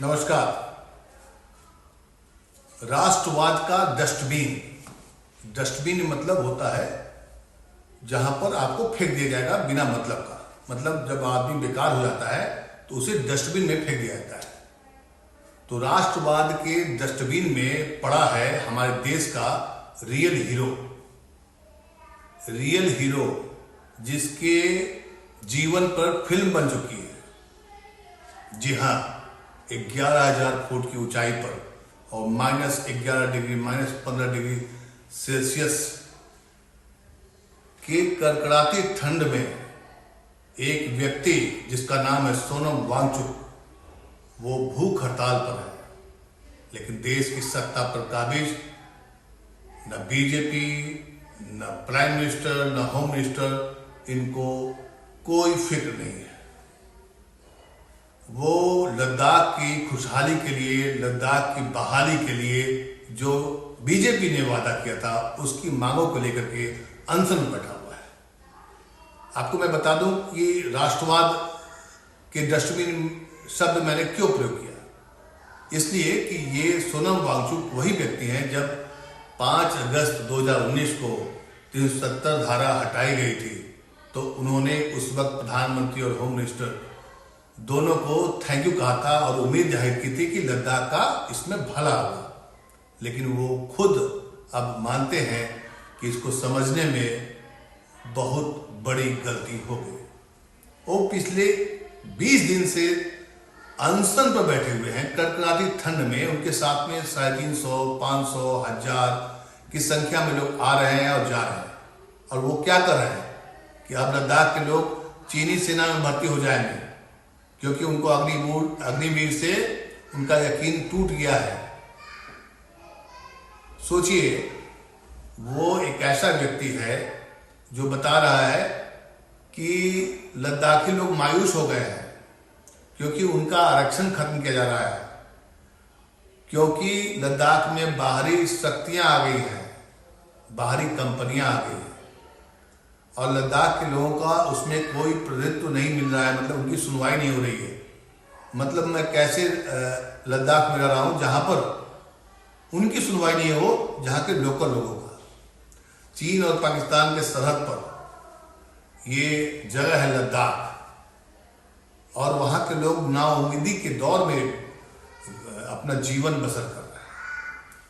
नमस्कार। राष्ट्रवाद का डस्टबिन मतलब होता है जहां पर आपको फेंक दिया जाएगा बिना मतलब का। मतलब जब आदमी बेकार हो जाता है तो उसे डस्टबिन में फेंक दिया जाता है। तो राष्ट्रवाद के डस्टबिन में पड़ा है हमारे देश का रियल हीरो जिसके जीवन पर फिल्म बन चुकी है। जी हाँ, 11,000 फुट की ऊंचाई पर और -11 डिग्री -15 डिग्री सेल्सियस के कड़कड़ाती ठंड में एक व्यक्ति जिसका नाम है सोनम वांगचुक, वो भूख हड़ताल पर है। लेकिन देश की सत्ता पर काबिज न बीजेपी, न प्राइम मिनिस्टर, न होम मिनिस्टर, इनको कोई फिक्र नहीं है। वो लद्दाख की खुशहाली के लिए, लद्दाख की बहाली के लिए जो बीजेपी ने वादा किया था, उसकी मांगों को लेकर के अनशन में बैठा हुआ है। आपको मैं बता दूं कि राष्ट्रवाद के डस्टबिन शब्द मैंने क्यों प्रयोग किया। इसलिए कि ये सोनम वांगचुक वही व्यक्ति हैं जब 5 अगस्त 2019 को 370 धारा हटाई गई थी तो उन्होंने उस वक्त प्रधानमंत्री और होम मिनिस्टर दोनों को थैंक यू कहा था और उम्मीद जाहिर की थी कि लद्दाख का इसमें भला होगा। लेकिन वो खुद अब मानते हैं कि इसको समझने में बहुत बड़ी गलती हो गई। वो पिछले 20 दिन से अनशन पर बैठे हुए हैं कड़कड़ाती ठंड में। उनके साथ में 350, 500, 1000 की संख्या में लोग आ रहे हैं और जा रहे हैं। और वो क्या कर रहे हैं कि अब लद्दाख के लोग चीनी सेना में भर्ती हो जाएंगे, क्योंकि उनको अग्निवीर से उनका यकीन टूट गया है। सोचिए, वो एक ऐसा व्यक्ति है जो बता रहा है कि लद्दाखी लोग मायूस हो गए हैं क्योंकि उनका आरक्षण खत्म किया जा रहा है, क्योंकि लद्दाख में बाहरी शक्तियां आ गई हैं, बाहरी कंपनियां आ गई हैं और लद्दाख के लोगों का उसमें कोई प्रतिनिधित्व नहीं मिल रहा है। मतलब उनकी सुनवाई नहीं हो रही है। मतलब मैं कैसे लद्दाख में रह रहा हूं जहां पर उनकी सुनवाई नहीं हो, जहां के लोकल लोगों का। चीन और पाकिस्तान के सरहद पर ये जगह है लद्दाख, और वहां के लोग नाउम्मीदी के दौर में अपना जीवन बसर कर रहे हैं।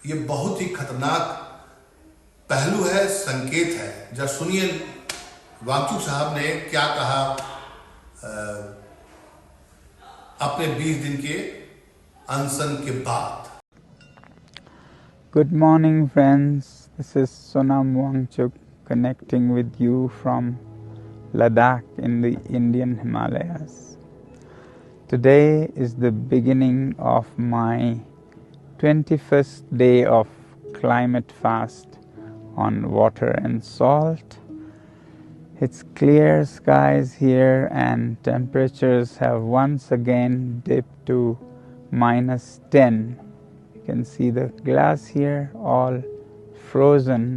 ये बहुत ही खतरनाक पहलू है, संकेत है। जब सुनिए वांगचुक साहब ने क्या कहा अपने 20 दिन के अनशन के बाद। Good morning, friends. This is Sonam Wangchuk connecting with you from Ladakh in the Indian Himalayas. Today is the beginning of my 21st day of climate fast on water and salt. It's clear skies here and temperatures have once again dipped to -10. You can see the glass here all frozen,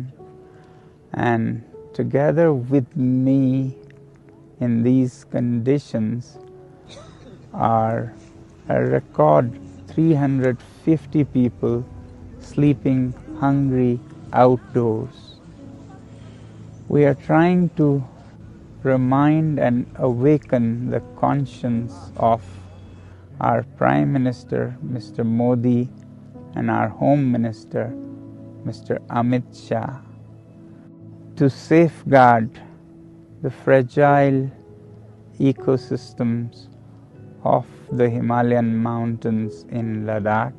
and together with me in these conditions are a record 350 people sleeping hungry outdoors. We are trying to remind and awaken the conscience of our Prime Minister, Mr. Modi, and our Home Minister, Mr. Amit Shah, to safeguard the fragile ecosystems of the Himalayan mountains in Ladakh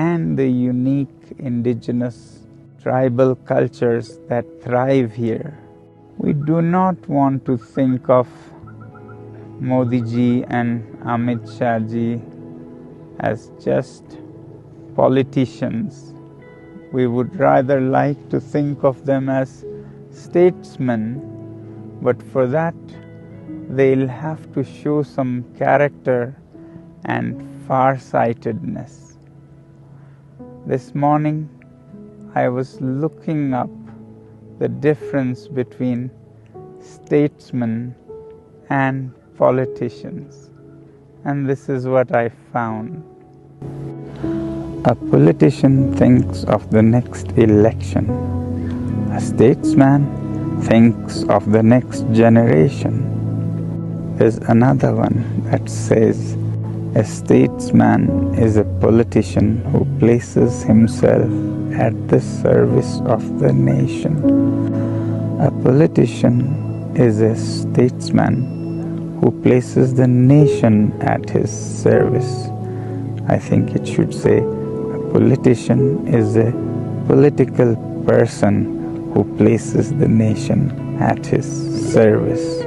and the unique indigenous tribal cultures that thrive here. We do not want to think of Modi ji and Amit Shah ji as just politicians. We would rather like to think of them as statesmen, but for that they'll have to show some character and farsightedness. This morning I was looking up the difference between statesmen and politicians, and this is what I found. A politician thinks of the next election. A statesman thinks of the next generation. There's another one that says a statesman is a politician who places himself at the service of the nation. A politician is a statesman who places the nation at his service. I think it should say a politician is a political person who places the nation at his service.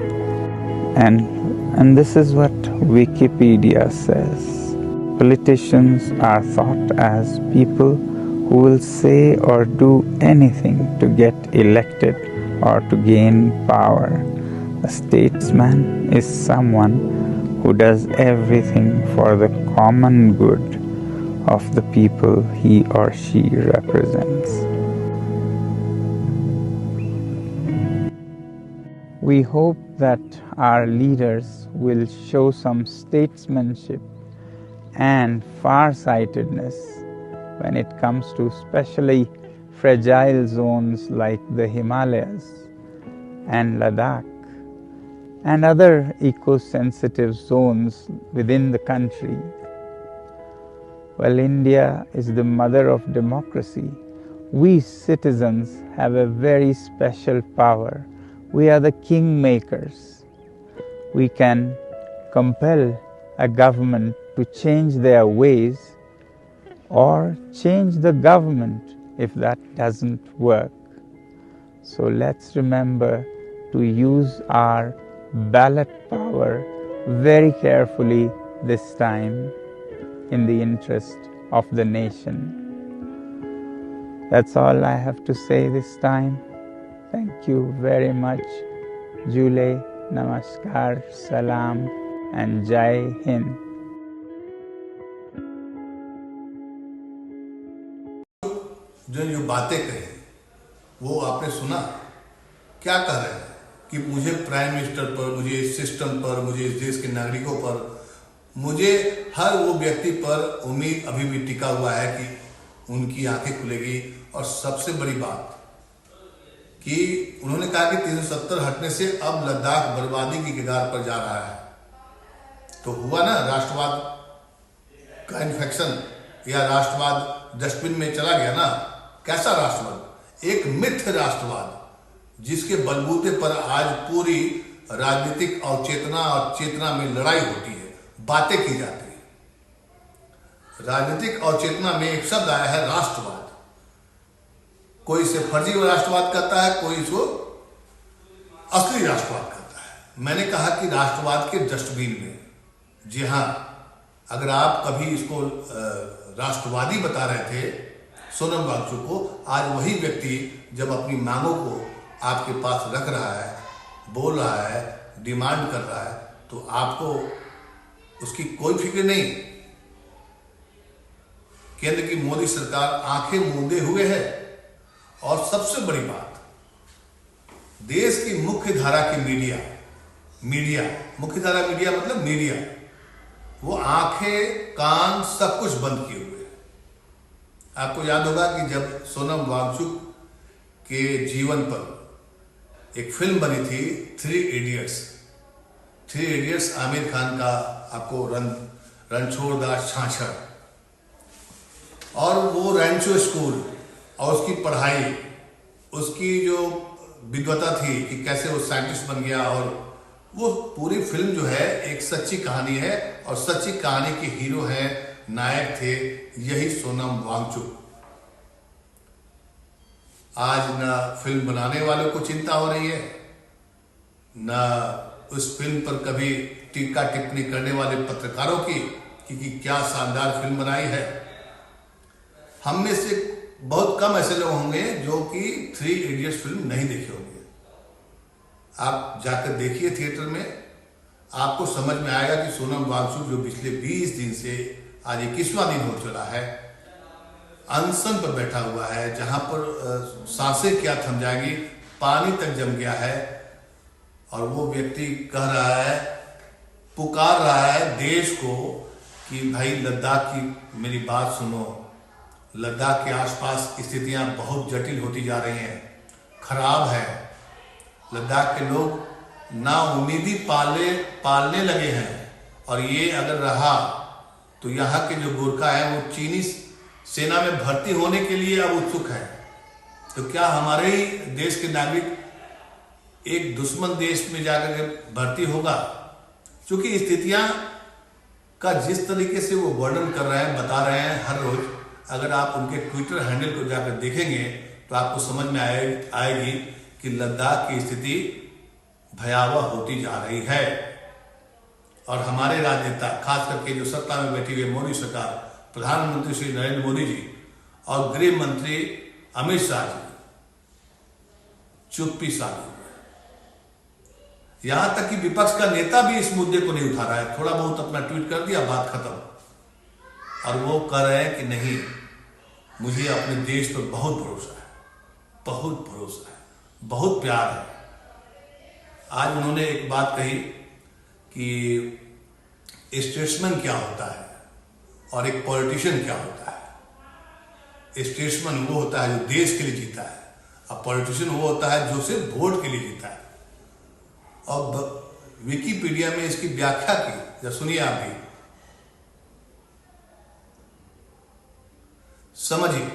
And this is what Wikipedia says. Politicians are thought as people who will say or do anything to get elected or to gain power. A statesman is someone who does everything for the common good of the people he or she represents. We hope that our leaders will show some statesmanship and farsightedness when it comes to especially fragile zones like the Himalayas and Ladakh and other eco-sensitive zones within the country. Well, India is the mother of democracy. We citizens have a very special power. We are the kingmakers. We can compel a government to change their ways or change the government if that doesn't work. So let's remember to use our ballot power very carefully this time in the interest of the nation. That's all I have to say this time. Thank you very much. Jule, Namaskar, Salam and Jai Hind. जो बातें कही वो आपने सुना, क्या कह रहे हैं कि मुझे प्राइम मिनिस्टर पर, मुझे इस सिस्टम पर, मुझे इस देश के नागरिकों पर, मुझे हर वो व्यक्ति पर उम्मीद अभी भी टिका हुआ है कि उनकी आंखें खुलेगी। और सबसे बड़ी बात कि उन्होंने कहा कि 370 हटने से अब लद्दाख बर्बादी की कगार पर जा रहा है। तो हुआ ना, राष्ट्रवाद का इन्फेक्शन या राष्ट्रवाद डस्टबिन में चला गया ना। कैसा राष्ट्रवाद? एक मिथ्य राष्ट्रवाद जिसके बलबूते पर आज पूरी राजनीतिक अवचेतना और चेतना में लड़ाई होती है, बातें की जाती है। राजनीतिक अवचेतना में एक शब्द आया है राष्ट्रवाद। कोई इसे फर्जी राष्ट्रवाद कहता है, कोई इसको असली राष्ट्रवाद कहता है। मैंने कहा कि राष्ट्रवाद के डस्टबिन में, जी हाँ, अगर आप कभी इसको राष्ट्रवादी बता रहे थे सोनम वांगचुक को, आज वही व्यक्ति जब अपनी मांगों को आपके पास रख रहा है, बोल रहा है, डिमांड कर रहा है, तो आपको उसकी कोई फिक्र नहीं। केंद्र की मोदी सरकार आंखें मूंदे हुए है। और सबसे बड़ी बात, देश की मुख्य धारा की मीडिया, मुख्य धारा मीडिया मतलब मीडिया, वो आंखें कान सब कुछ बंद किए हुए हैं। आपको याद होगा कि जब सोनम वांगचुक के जीवन पर एक फिल्म बनी थी थ्री इडियट्स, आमिर खान का, आपको रणछोड़दास छाछड़, और वो रैंचो स्कूल और उसकी पढ़ाई, उसकी जो विद्वता थी कि कैसे वो साइंटिस्ट बन गया, और वो पूरी फिल्म जो है एक सच्ची कहानी है। और सच्ची कहानी के हीरो हैं, नायक थे यही सोनम वांगचुक। आज ना फिल्म बनाने वालों को चिंता हो रही है, ना उस फिल्म पर कभी टीका टिप्पणी करने वाले पत्रकारों की कि क्या शानदार फिल्म बनाई है। हम में से बहुत कम ऐसे लोग होंगे जो कि थ्री इडियट्स फिल्म नहीं देखे होंगे। आप जाकर देखिए थिएटर में, आपको समझ में आएगा कि सोनम वांगचुक जो पिछले 20 दिन से आज 21वां दिन हो चला है, अनशन पर बैठा हुआ है, जहां पर सांसें क्या थम जाएगी, पानी तक जम गया है, और वो व्यक्ति कह रहा है, पुकार रहा है देश को कि भाई लद्दाख की मेरी बात सुनो, लद्दाख के आसपास स्थितियां बहुत जटिल होती जा रही हैं, खराब है। लद्दाख के लोग नाउम्मीदी पालने लगे हैं और ये अगर रहा तो यहाँ के जो गोरखा है वो चीनी सेना में भर्ती होने के लिए अब उत्सुक है। तो क्या हमारे ही देश के नागरिक एक दुश्मन देश में जाकर के भर्ती होगा? क्योंकि स्थितियां का जिस तरीके से वो वर्णन कर रहे हैं, बता रहे हैं हर रोज, अगर आप उनके ट्विटर हैंडल को जाकर देखेंगे तो आपको समझ में आएगी कि लद्दाख की स्थिति भयावह होती जा रही है। और हमारे राजनेता, खास करके जो सत्ता में बैठी हुई मोदी सरकार, प्रधानमंत्री श्री नरेंद्र मोदी जी और गृह मंत्री अमित शाह जी चुप्पी साधी हुए। यहां तक कि विपक्ष का नेता भी इस मुद्दे को नहीं उठा रहा है, थोड़ा बहुत अपना ट्वीट कर दिया, बात खत्म। और वो कह रहे हैं कि नहीं, मुझे अपने देश पर बहुत भरोसा है, बहुत भरोसा है, बहुत प्यार है। आज उन्होंने एक बात कही कि स्टेट्समैन क्या होता है और एक पॉलिटिशियन क्या होता है। स्टेट्समैन वो होता है जो देश के लिए जीता है, और पॉलिटिशियन वो होता है जो सिर्फ वोट के लिए जीता है। और विकिपीडिया में इसकी व्याख्या की, या सुनिए आप भी, समझिए।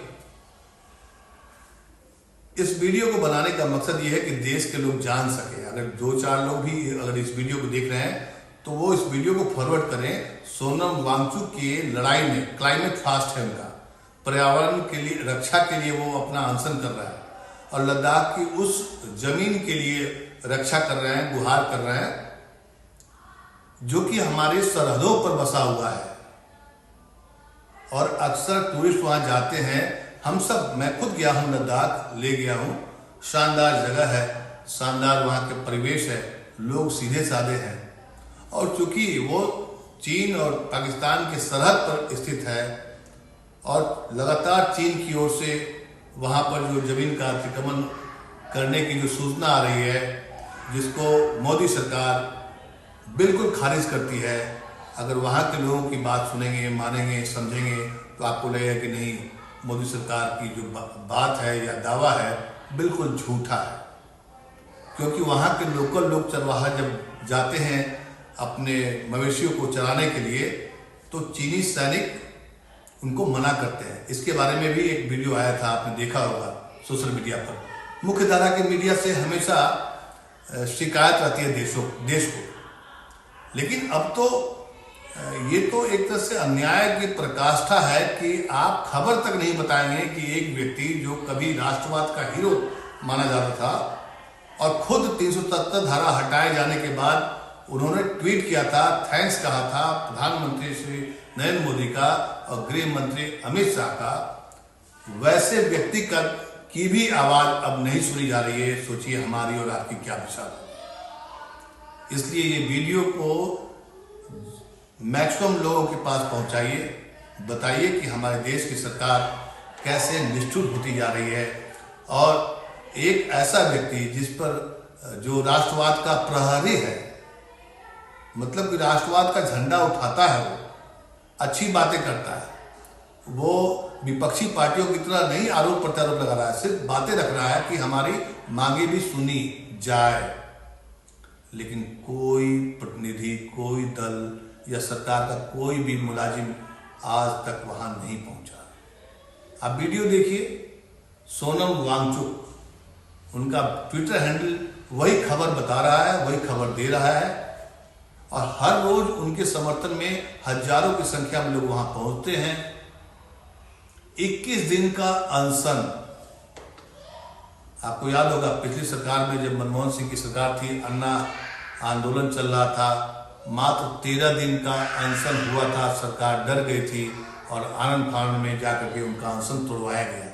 इस वीडियो को बनाने का मकसद यह है कि देश के लोग जान सके। अगर 2-4 लोग भी अगर इस वीडियो को देख रहे हैं तो वो इस वीडियो को फॉरवर्ड करें। सोनम वांगचुक की लड़ाई में क्लाइमेट फास्ट है उनका, पर्यावरण के लिए, रक्षा के लिए वो अपना अनशन कर रहा है, और लद्दाख की उस जमीन के लिए रक्षा कर रहे हैं, गुहार कर रहे हैं, जो कि हमारे सरहदों पर बसा हुआ है। और अक्सर टूरिस्ट वहां जाते हैं, हम सब, मैं खुद गया हूं लद्दाख, ले गया हूं, शानदार जगह है, शानदार वहां के परिवेश है, लोग सीधे साधे हैं। और चूंकि वो चीन और पाकिस्तान के सरहद पर स्थित है और लगातार चीन की ओर से वहां पर जो जमीन का अतिक्रमण करने की जो सूचना आ रही है, जिसको मोदी सरकार बिल्कुल खारिज करती है। अगर वहां के लोगों की बात सुनेंगे, मानेंगे, समझेंगे तो आपको लगेगा कि नहीं, मोदी सरकार की जो बात है या दावा है बिल्कुल झूठा है। क्योंकि वहां के लोकल लोग चरवाहा जब जाते हैं अपने मवेशियों को चराने के लिए तो चीनी सैनिक उनको मना करते हैं। इसके बारे में भी एक वीडियो आया था, आपने देखा होगा सोशल मीडिया पर। मुख्य धारा के मीडिया से हमेशा शिकायत रहती है देश को, लेकिन अब तो ये तो एक तरह से अन्याय की पराकाष्ठा है कि आप खबर तक नहीं बताएंगे कि एक व्यक्ति जो कभी राष्ट्रवाद का हीरो माना जाता था और खुद 377 धारा हटाए जाने के बाद उन्होंने ट्वीट किया था, थैंक्स कहा था प्रधानमंत्री श्री नरेंद्र मोदी का और गृह मंत्री अमित शाह का, वैसे व्यक्ति की भी आवाज अब नहीं सुनी जा रही है। सोचिए हमारी और आपकी क्या दशा है। इसलिए ये वीडियो को मैक्सिमम लोगों के पास पहुंचाइए, बताइए कि हमारे देश की सरकार कैसे निष्ठुर होती जा रही है। और एक ऐसा व्यक्ति जिस पर जो राष्ट्रवाद का प्रहरी है, मतलब कि राष्ट्रवाद का झंडा उठाता है, वो अच्छी बातें करता है, वो विपक्षी पार्टियों की तरह नहीं आरोप प्रत्यारोप लगा रहा है, सिर्फ बातें रख रहा है कि हमारी मांगे भी सुनी जाए। लेकिन कोई प्रतिनिधि, कोई दल या सरकार का कोई भी मुलाजिम आज तक वहां नहीं पहुंचा। आप वीडियो देखिए, सोनम वांगचुक, उनका ट्विटर हैंडल वही खबर बता रहा है, वही खबर दे रहा है, और हर रोज उनके समर्थन में हजारों की संख्या में लोग वहां पहुंचते हैं। 21 दिन का अनशन, आपको याद होगा पिछली सरकार में जब मनमोहन सिंह की सरकार थी, अन्ना आंदोलन चल रहा था, मात्र 13 दिन का अनशन हुआ था, सरकार डर गई थी और आनंद फानंद में जाकर के उनका अनशन तोड़वाया गया।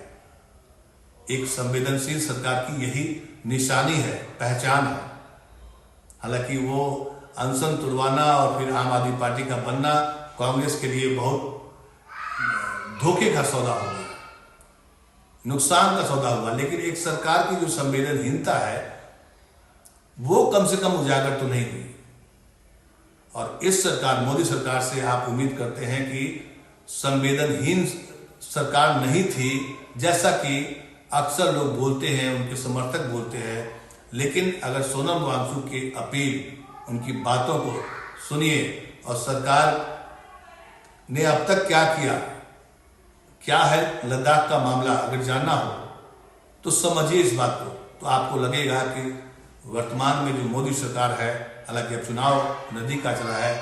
एक संवेदनशील सरकार की यही निशानी है, पहचान है। हालांकि वो अनशन तोड़वाना और फिर आम आदमी पार्टी का बनना कांग्रेस के लिए बहुत धोखे का सौदा हो गया, नुकसान का सौदा हुआ। लेकिन एक सरकार की जो संवेदनहीनता है वो कम से कम उजागर तो नहीं हुई। और इस सरकार, मोदी सरकार से आप उम्मीद करते हैं कि संवेदनहीन सरकार नहीं थी, जैसा कि अक्सर लोग बोलते हैं, उनके समर्थक बोलते हैं। लेकिन अगर सोनम वांगचुक की अपील, उनकी बातों को सुनिए और सरकार ने अब तक क्या किया, क्या है लद्दाख का मामला, अगर जानना हो तो समझिए इस बात को, तो आपको लगेगा कि वर्तमान में जो मोदी सरकार है, हालांकि अब चुनाव नजदीक का चला है,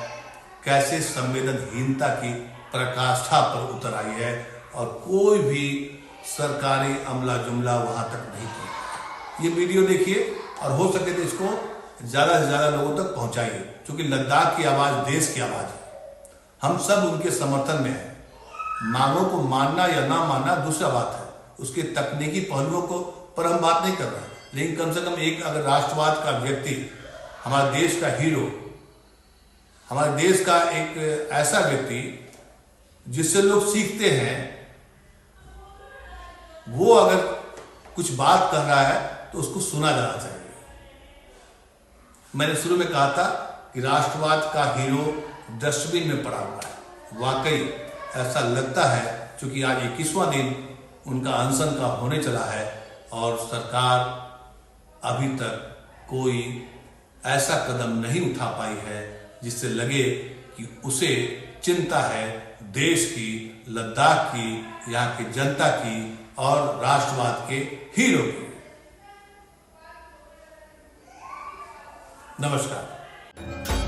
कैसे संवेदनहीनता की पराकाष्ठा पर उतर आई है और कोई भी सरकारी अमला जुमला वहां तक नहीं पहुंचा। ये वीडियो देखिए और हो सके तो इसको ज्यादा से ज्यादा लोगों तक पहुंचाइए, क्योंकि लद्दाख की आवाज देश की आवाज है। हम सब उनके समर्थन में हैं। मांगों को मानना या ना मानना दूसरा बात है, उसके तकनीकी पहलुओं को पर हम बात नहीं कर रहे हैं। लेकिन कम से कम एक अगर राष्ट्रवाद का व्यक्ति, हमारे देश का हीरो, हमारे देश का एक ऐसा व्यक्ति जिससे लोग सीखते हैं, वो अगर कुछ बात कर रहा है तो उसको सुना जाना चाहिए। मैंने शुरू में कहा था कि राष्ट्रवाद का हीरो डस्टबिन में पड़ा हुआ है। वाकई ऐसा लगता है, क्योंकि आज 21वां दिन उनका अनशन का होने चला है और सरकार अभी तक कोई ऐसा कदम नहीं उठा पाई है जिससे लगे कि उसे चिंता है देश की, लद्दाख की, यहाँ की जनता की और राष्ट्रवाद के हीरो की। नमस्कार।